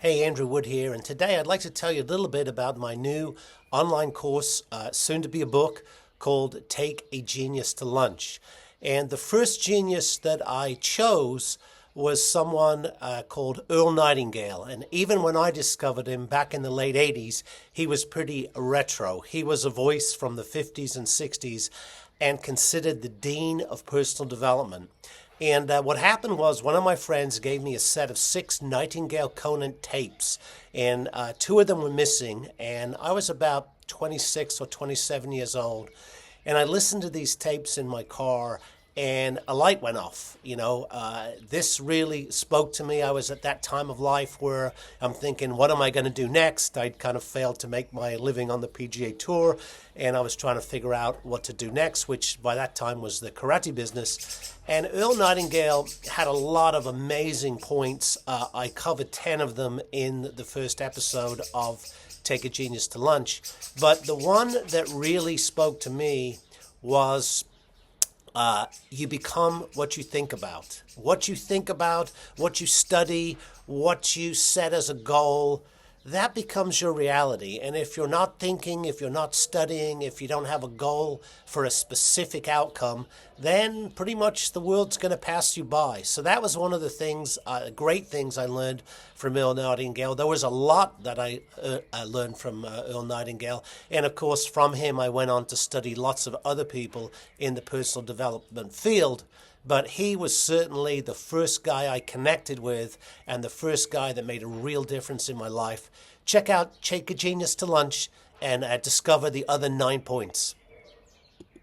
Hey, Andrew Wood here, and today I'd like to tell you a little bit about my new online course, soon to be a book, called Take a Genius to Lunch. And the first genius that I chose was someone called Earl Nightingale. And even when I discovered him back in the late 80s, he was pretty retro. He was a voice from the 50s and 60s and considered the dean of personal development. And what happened was one of my friends gave me a set of 6 Nightingale Conant tapes, and 2 of them were missing, and I was about 26 or 27 years old, and I listened to these tapes in my car, and a light went off. This really spoke to me. I was at that time of life where I'm thinking, what am I going to do next? I'd kind of failed to make my living on the PGA Tour, and I was trying to figure out what to do next, which by that time was the karate business. And Earl Nightingale had a lot of amazing points. I covered 10 of them in the first episode of Take a Genius to Lunch. But the one that really spoke to me was you become what you think about. What you think about, what you study, what you set as a goal, that becomes your reality. And if you're not thinking, if you're not studying, if you don't have a goal for a specific outcome, then pretty much the world's going to pass you by. So that was one of the things, great things I learned from Earl Nightingale. There was a lot that I learned from Earl Nightingale. And of course, from him, I went on to study lots of other people in the personal development field. But he was certainly the first guy I connected with and the first guy that made a real difference in my life. Check out Take a Genius to Lunch and discover the other 9 points.